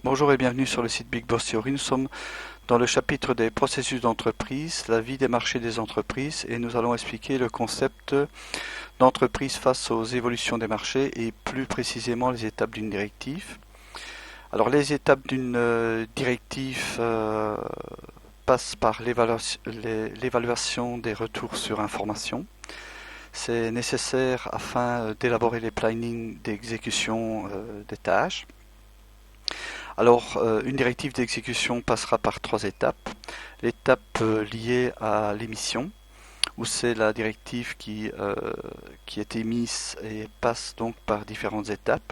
Bonjour et bienvenue sur le site Big Boss Theory. Nous sommes dans le chapitre des processus d'entreprise, la vie des marchés des entreprises, et nous allons expliquer le concept d'entreprise face aux évolutions des marchés et plus précisément les étapes d'une directive. Alors les étapes d'une directive passent par l'évaluation des retours sur information. C'est nécessaire afin d'élaborer les plannings d'exécution des tâches. Alors, une directive d'exécution passera par trois étapes. L'étape liée à l'émission, où c'est la directive qui est émise et passe donc par différentes étapes.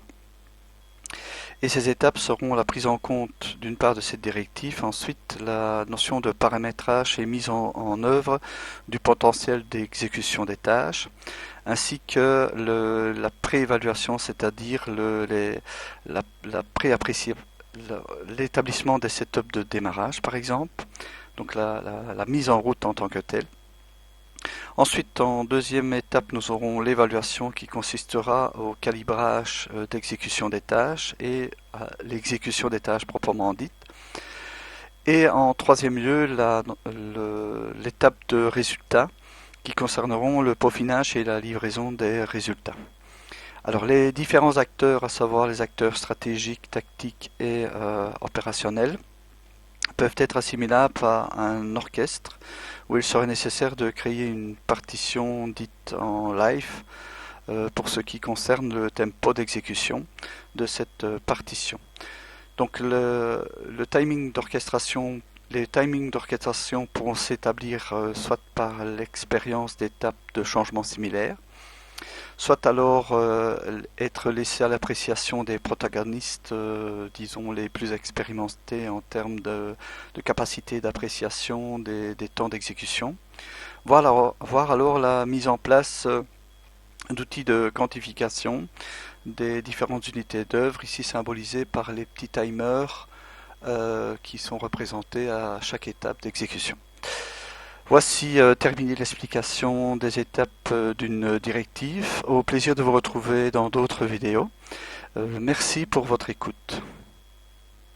Et ces étapes seront la prise en compte d'une part de cette directive, ensuite la notion de paramétrage et mise en œuvre du potentiel d'exécution des tâches, ainsi que la préévaluation, c'est-à-dire la préappréciation, l'établissement des setups de démarrage par exemple, donc la mise en route en tant que telle. Ensuite, en deuxième étape, nous aurons l'évaluation qui consistera au calibrage d'exécution des tâches et à l'exécution des tâches proprement dites. Et en troisième lieu, l'étape de résultats qui concerneront le peaufinage et la livraison des résultats. Alors les différents acteurs, à savoir les acteurs stratégiques, tactiques et opérationnels, peuvent être assimilables à un orchestre où il serait nécessaire de créer une partition dite en live pour ce qui concerne le tempo d'exécution de cette partition. Donc le timing d'orchestration, les timings d'orchestration pourront s'établir soit par l'expérience d'étapes de changements similaires, soit alors être laissé à l'appréciation des protagonistes, disons les plus expérimentés en termes de capacité d'appréciation des temps d'exécution. Voir alors la mise en place d'outils de quantification des différentes unités d'œuvre, ici symbolisées par les petits timers qui sont représentés à chaque étape d'exécution. Voici terminé l'explication des étapes d'une directive. Au plaisir de vous retrouver dans d'autres vidéos. Merci pour votre écoute.